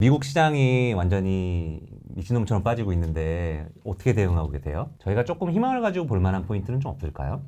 미국 시장이 완전히 미친놈처럼 빠지고 있는데 어떻게 대응하고 계세요? 저희가 조금 희망을 가지고 볼 만한 포인트는 좀 없을까요?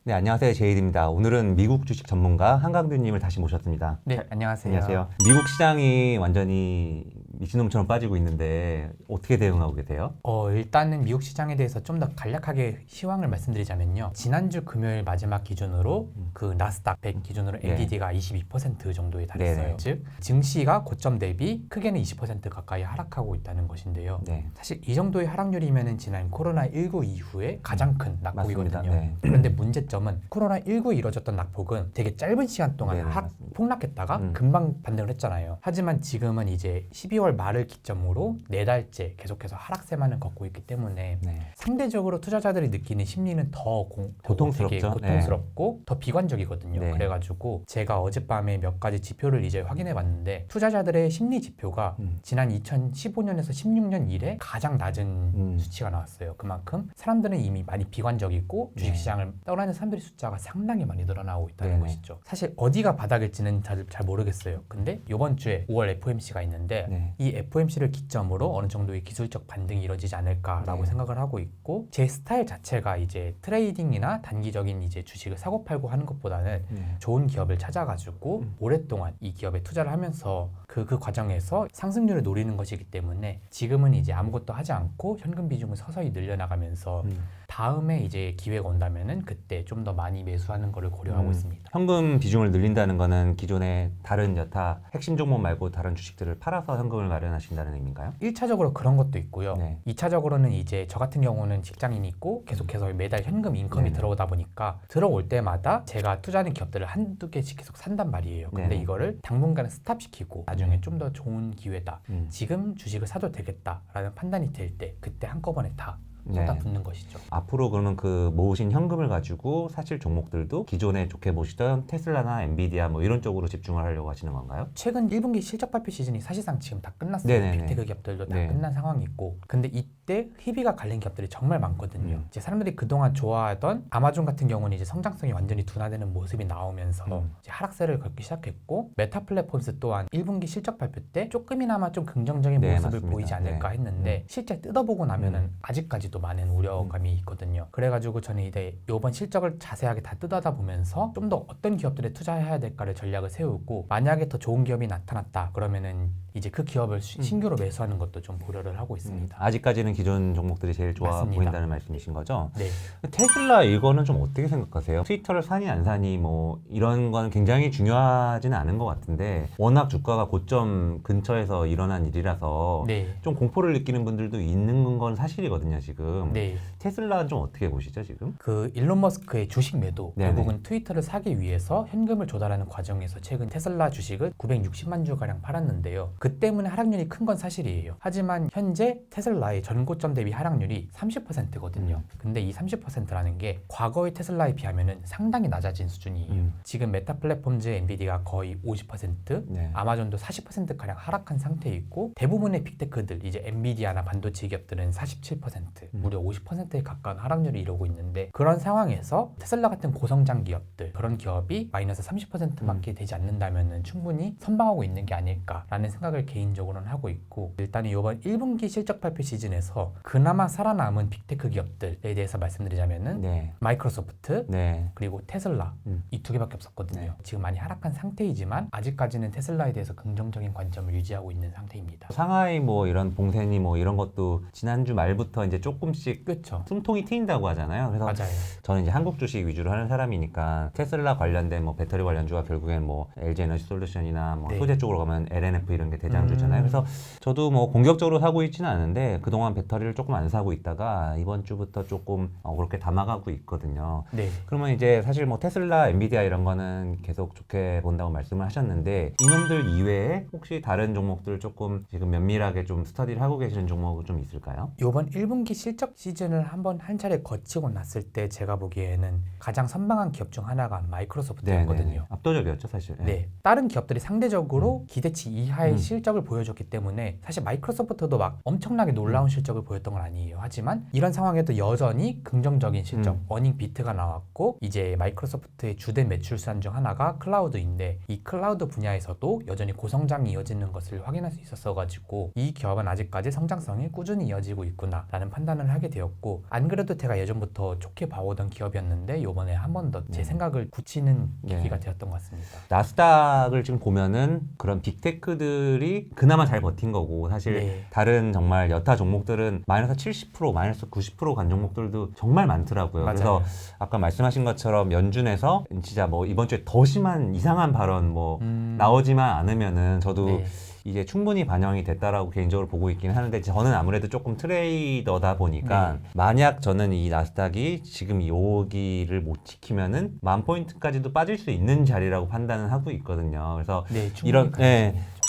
네, 안녕하세요. 제이드입니다. 오늘은 미국 주식 전문가 한강규님을 다시 모셨습니다. 네, 안녕하세요. 안녕하세요. 미국 시장이 완전히 미친놈처럼 빠지고 있는데 어떻게 대응하고 계세요? 일단은 미국 시장에 대해서 좀 더 간략하게 시황을 말씀드리자면요. 지난주 금요일 마지막 기준으로 그 나스닥 100 기준으로 네. 엔비디가 22% 정도에 달했어요. 네네. 즉 증시가 고점 대비 크게는 20% 가까이 하락하고 있다는 것인데요. 네. 사실 이 정도의 하락률이면은 지난 코로나19 이후에 가장 큰 낙폭이거든요. 맞습니다. 네. 그런데 문제점은 코로나19에 이뤄졌던 낙폭은 되게 짧은 시간 동안 네네, 맞습니다. 폭락했다가 금방 반등을 했잖아요. 하지만 지금은 이제 12월 말을 기점으로 4달째 계속해서 하락세만을 걷고 있기 때문에 네. 상대적으로 투자자들이 느끼는 심리는 더 고통스럽죠. 되게 고통스럽고 더 비관적이거든요. 네. 그래가지고 제가 어젯밤에 몇 가지 지표를 이제 확인해 봤는데 투자자들의 심리 지표가 지난 2015년에서 16년 이래 가장 낮은 수치가 나왔어요. 그만큼 사람들은 이미 많이 비관적이고 네. 주식시장을 떠나는 사람들의 숫자가 상당히 많이 늘어나고 있다는 네네. 것이죠. 사실 어디가 바닥일지는 잘 모르겠어요. 근데 이번 주에 5월 FOMC가 있는데 네. 이 FOMC를 기점으로 어느 정도의 기술적 반등이 이루어지지 않을까라고 네. 생각을 하고 있고 제 스타일 자체가 이제 트레이딩이나 단기적인 이제 주식을 사고 팔고 하는 것보다는 네. 좋은 기업을 찾아가지고 오랫동안 이 기업에 투자를 하면서 그 과정에서 상승률을 노리는 것이기 때문에 지금은 이제 아무것도 하지 않고 현금 비중을 서서히 늘려나가면서 다음에 이제 기회가 온다면은 그때 좀 더 많이 매수하는 거를 고려하고 있습니다. 현금 비중을 늘린다는 거는 기존의 다른 여타 핵심 종목 말고 다른 주식들을 팔아서 현금을 마련하신다는 의미인가요? 1차적으로 그런 것도 있고요. 네. 2차적으로는 이제 저 같은 경우는 직장인이 있고 계속해서 매달 현금 인컴이 네네. 들어오다 보니까 들어올 때마다 제가 투자하는 기업들을 한두 개씩 계속 산단 말이에요. 근데 네네. 이거를 당분간 스탑시키고 나중에 좀 더 좋은 기회다. 음. 지금 주식을 사도 되겠다라는 판단이 될 때 그때 한꺼번에 다 네. 쏟아붓는 것이죠. 앞으로 그러면 그 모으신 현금을 가지고 사실 종목들도 기존에 좋게 보시던 테슬라나 엔비디아 뭐 이런 쪽으로 집중을 하려고 하시는 건가요? 최근 1분기 실적 발표 시즌이 사실상 지금 다 끝났어요. 네네네. 빅테크 기업들도 다 네. 끝난 상황이 있고 근데 이때 희비가 갈린 기업들이 정말 많거든요. 이제 사람들이 그동안 좋아하던 아마존 같은 경우는 이제 성장성이 완전히 둔화되는 모습이 나오면서 이제 하락세를 걷기 시작했고 메타 플랫폼스 또한 1분기 실적 발표 때 조금이나마 좀 긍정적인 네, 모습을 맞습니다. 보이지 않을까 네. 했는데 실제 뜯어보고 나면은 아직까지도 많은 우려감이 있거든요. 그래가지고 저는 이제 이번 실적을 자세하게 다 뜯어다 보면서 좀 더 어떤 기업들에 투자해야 될까를 전략을 세우고 만약에 더 좋은 기업이 나타났다 그러면은 이제 그 기업을 신규로 매수하는 것도 좀 고려를 하고 있습니다. 아직까지는 기존 종목들이 제일 좋아 맞습니다. 보인다는 말씀이신 거죠? 네. 테슬라 이거는 좀 어떻게 생각하세요? 트위터를 사니 안 사니 뭐 이런 건 굉장히 중요하지는 않은 것 같은데 워낙 주가가 고점 근처에서 일어난 일이라서 네. 좀 공포를 느끼는 분들도 있는 건 사실이거든요 지금. 네. 테슬라는 좀 어떻게 보시죠 지금? 그 일론 머스크의 주식 매도 네네. 결국은 트위터를 사기 위해서 현금을 조달하는 과정에서 최근 테슬라 주식을 960만 주 가량 팔았는데요. 그 때문에 하락률이 큰 건 사실이에요. 하지만 현재 테슬라의 전고점 대비 하락률이 30%거든요. 근데 이 30%라는 게 과거의 테슬라에 비하면은 상당히 낮아진 수준이에요. 지금 메타 플랫폼즈의 엔비디가 거의 50%, 네. 아마존도 40% 가량 하락한 상태에 있고 대부분의 빅테크들 이제 엔비디아나 반도체 기업들은 47%, 무려 50%에 가까운 하락률을 이루고 있는데 그런 상황에서 테슬라 같은 고성장 기업들 그런 기업이 마이너스 30%밖에 되지 않는다면은 충분히 선방하고 있는 게 아닐까라는 생각을 개인적으로는 하고 있고 일단 이번 1분기 실적 발표 시즌에서 그나마 살아남은 빅테크 기업들에 대해서 말씀드리자면은 네. 마이크로소프트 네. 그리고 테슬라 이 두 개밖에 없었거든요. 네. 지금 많이 하락한 상태이지만 아직까지는 테슬라에 대해서 긍정적인 관점을 유지하고 있는 상태입니다. 상하이 뭐 이런 봉쇄니 뭐 이런 것도 지난주 말부터 이제 조금씩 그렇죠. 숨통이 트인다고 하잖아요. 그래서 맞아요. 저는 이제 한국 주식 위주로 하는 사람이니까 테슬라 관련된 뭐 배터리 관련주가 결국엔 뭐 LG 에너지 솔루션이나 뭐 네. 소재 쪽으로 가면 LNF 이런 게 대장주잖아요. 그래서 저도 뭐 공격적으로 사고 있지는 않은데 그동안 배터리를 조금 안 사고 있다가 이번 주부터 조금 그렇게 담아가고 있거든요. 네. 그러면 이제 사실 뭐 테슬라, 엔비디아 이런 거는 계속 좋게 본다고 말씀을 하셨는데 이놈들 이외에 혹시 다른 종목들 조금 지금 면밀하게 좀 스터디를 하고 계시는 종목은 좀 있을까요? 이번 1분기 실적 시즌을 한 차례 거치고 났을 때 제가 보기에는 가장 선방한 기업 중 하나가 마이크로소프트였거든요. 압도적이었죠 사실. 네, 다른 기업들이 상대적으로 기대치 이하의 실적을 보여줬기 때문에 사실 마이크로소프트도 막 엄청나게 놀라운 실적을 보였던 건 아니에요. 하지만 이런 상황에도 여전히 긍정적인 실적, 어닝 비트가 나왔고 이제 마이크로소프트의 주된 매출 수단 중 하나가 클라우드인데 이 클라우드 분야에서도 여전히 고성장이 이어지는 것을 확인할 수 있었어가지고 이 기업은 아직까지 성장성이 꾸준히 이어지고 있구나라는 판단을 하게 되었고 안 그래도 제가 예전부터 좋게 봐오던 기업이었는데 이번에 한 번 더 제 생각을 굳히는 계기가 되었던 것 같습니다. 나스닥을 지금 보면은 그런 빅테크들이 그나마 잘 버틴 거고 사실 다른 정말 여타 종목들은 마이너스 70%, 마이너스 90%간 종목들도 정말 많더라고요. 맞아요. 그래서 아까 말씀하신 것처럼 연준에서 진짜 뭐 이번 주에 더 심한 이상한 발언 뭐 나오지만 않으면은 저도 이제 충분히 반영이 됐다라고 개인적으로 보고 있긴 하는데 저는 아무래도 조금 트레이더다 보니까 만약 저는 이 나스닥이 지금 여기를 못 지키면은 10,000포인트까지도 빠질 수 있는 자리라고 판단을 하고 있거든요. 그래서 이런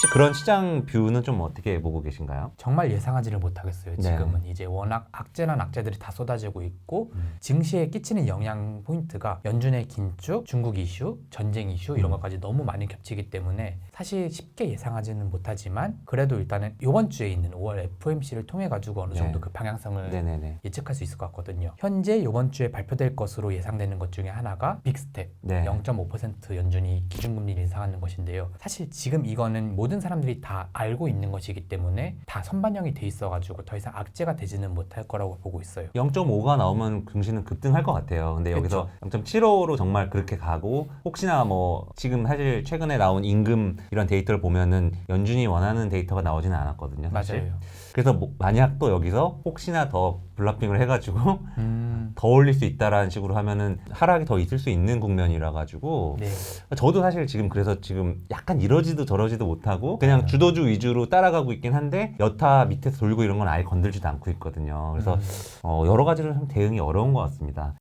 혹시 그런 시장 뷰는 좀 어떻게 보고 계신가요? 정말 예상하지를 못하겠어요. 지금은 이제 워낙 악재란 악재들이 다 쏟아지고 있고 증시에 끼치는 영향 포인트가 연준의 긴축, 중국 이슈, 전쟁 이슈 이런 것까지 너무 많이 겹치기 때문에 사실 쉽게 예상하지는 못하지만 그래도 일단은 이번 주에 있는 5월 FOMC를 통해 가지고 어느 정도 그 방향성을 예측할 수 있을 것 같거든요. 현재 이번 주에 발표될 것으로 예상되는 것 중에 하나가 빅스텝 0.5% 연준이 기준금리를 인상하는 것인데요. 사실 지금 이거는 모든 사람들이 다 알고 있는 것이기 때문에 다 선반영이 돼 있어가지고 더 이상 악재가 되지는 못할 거라고 보고 있어요. 0.5가 나오면 증시는 급등할 것 같아요. 근데 여기서 0.75로 정말 그렇게 가고 혹시나 뭐 지금 사실 최근에 나온 임금 이런 데이터를 보면은 연준이 원하는 데이터가 나오지는 않았거든요. 사실. 맞아요. 그래서 뭐 만약 또 여기서 혹시나 더 블러핑을 해가지고 더 올릴 수 있다라는 식으로 하면은 하락이 더 있을 수 있는 국면이라 가지고 저도 사실 지금 그래서 지금 약간 이러지도 저러지도 못하고 그냥 주도주 위주로 따라가고 있긴 한데 여타 밑에서 돌고 이런 건 아예 건들지도 않고 있거든요. 그래서 여러 가지로 좀 대응이 어려운 것 같습니다.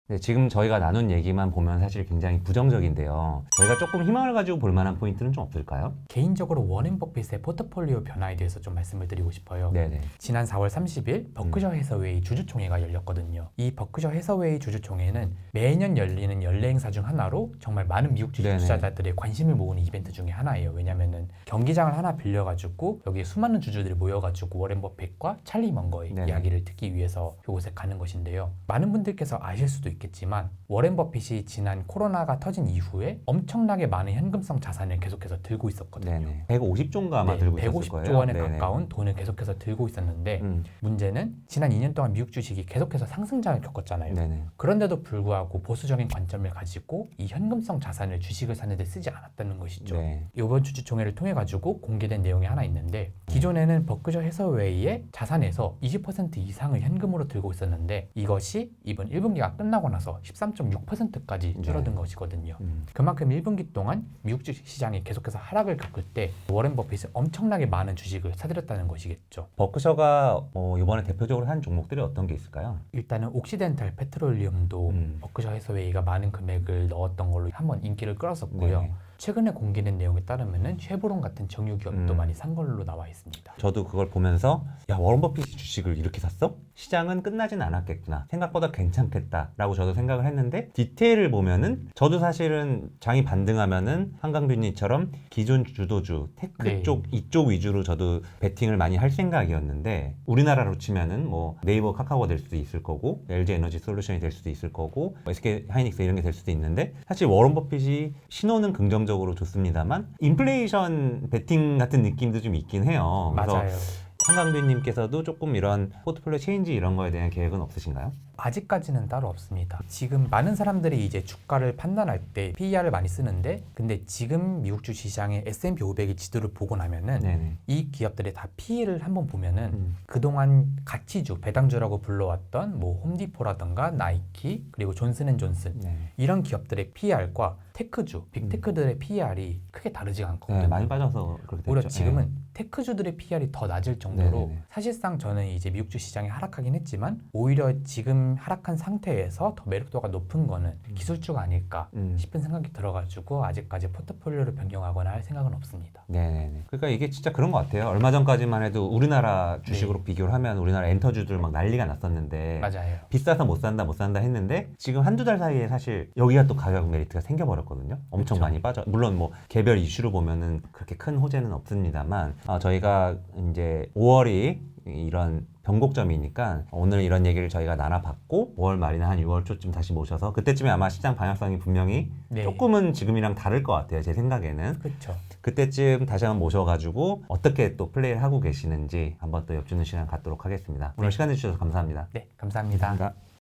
네, 지금 저희가 나눈 얘기만 보면 사실 굉장히 부정적인데요. 저희가 조금 희망을 가지고 볼 만한 포인트는 좀 없을까요? 개인적으로 워렌 버핏의 포트폴리오 변화에 대해서 좀 말씀을 드리고 싶어요. 지난 4월 30일 버크셔 해서웨이 주주총회가 열렸거든요. 이 버크셔 해서웨이 주주총회는 매년 열리는 연례 행사 중 하나로 정말 많은 미국 주식 투자자들의 관심을 모으는 이벤트 중에 하나예요. 왜냐면은 경기장을 하나 빌려가지고 여기에 수많은 주주들이 모여가지고 워렌 버핏과 찰리 먼거의 이야기를 듣기 위해서 그곳에 가는 것인데요. 많은 분들께서 아실 수도 있겠지만 워렌 버핏이 지난 코로나가 터진 이후에 엄청나게 많은 현금성 자산을 계속해서 들고 있었거든요. 150조인가 아마 들고 있었을 거예요. 150조 원에 가까운 돈을 계속해서 들고 있었는데 문제는 지난 2년 동안 미국 주식이 계속해서 상승장을 겪었잖아요. 그런데도 불구하고 보수적인 관점을 가지고 이 현금성 자산을 주식을 사는 데 쓰지 않았다는 것이죠. 이번 주주총회를 통해 가지고 공개된 내용이 하나 있는데 기존에는 버크셔 해서웨이의 자산에서 20% 이상을 현금으로 들고 있었는데 이것이 이번 1분기가 끝나고 나서 13.6%까지 줄어든 것이거든요. 그만큼 1분기 동안 미국 주식 시장이 계속해서 하락을 겪을 때 워렌 버핏이 엄청나게 많은 주식을 사들였다는 것이겠죠. 버크셔가 이번에 대표적으로 한 종목들이 어떤 게 있을까요? 일단은 옥시덴탈 페트롤리움도 버크셔 해서웨이가 많은 금액을 넣었던 걸로 한번 인기를 끌었었고요. 최근에 공개된 내용에 따르면은 쉐보론 같은 정유 기업도 많이 산 걸로 나와 있습니다. 저도 그걸 보면서 야 워런 버핏이 주식을 이렇게 샀어? 시장은 끝나진 않았겠구나. 생각보다 괜찮겠다라고 저도 생각을 했는데 디테일을 보면은 저도 사실은 장이 반등하면은 한강뷰님처럼 기존 주도주 테크 쪽 이쪽 위주로 저도 베팅을 많이 할 생각이었는데 우리나라로 치면은 뭐 네이버 카카오가 될 수도 있을 거고 LG 에너지 솔루션이 될 수도 있을 거고 SK 하이닉스 이런 게 될 수도 있는데 사실 워런 버핏이 신호는 긍정적으로 좋습니다만 인플레이션 베팅 같은 느낌도 좀 있긴 해요. 그래서 맞아요. 한강빈님께서도 조금 이런 포트폴리오 체인지 이런 거에 대한 계획은 없으신가요? 아직까지는 따로 없습니다. 지금 많은 사람들이 이제 주가를 판단할 때 PER을 많이 쓰는데 근데 지금 미국 주시장의 S&P 500의 지도를 보고 나면은 이 기업들의 다 PE를 한번 보면은 그동안 가치주, 배당주라고 불러왔던 뭐 홈디포라던가 나이키 그리고 존슨앤존슨 이런 기업들의 PER과 테크주, 빅테크들의 PER이 크게 다르지 않거든요. 많이 빠져서 그렇게 됐죠. 오히려 지금은 테크주들의 PER이 더 낮을 정도로 사실상 저는 이제 미국 주시장이 하락하긴 했지만 오히려 지금 좀 하락한 상태에서 더 매력도가 높은 거는 기술주가 아닐까 싶은 생각이 들어가지고 아직까지 포트폴리오를 변경하거나 할 생각은 없습니다. 네네네. 그러니까 이게 진짜 그런 것 같아요. 얼마 전까지만 해도 우리나라 주식으로 비교를 하면 우리나라 엔터주들 막 난리가 났었는데 맞아요. 비싸서 못 산다 했는데 지금 한두 달 사이에 사실 여기가 또 가격 메리트가 생겨버렸거든요. 엄청 그쵸. 많이 빠져. 물론 뭐 개별 이슈로 보면은 그렇게 큰 호재는 없습니다만 저희가 이제 5월이 이런 변곡점이니까 오늘 이런 얘기를 저희가 나눠봤고 5월 말이나 한 6월 초쯤 다시 모셔서 그때쯤에 아마 시장 방향성이 분명히 네. 조금은 지금이랑 다를 것 같아요. 제 생각에는. 그렇죠. 그때쯤 다시 한번 모셔가지고 어떻게 또 플레이를 하고 계시는지 한번 또 엿주는 시간 갖도록 하겠습니다. 오늘 시간 내주셔서 감사합니다. 네, 감사합니다. 감사합니다.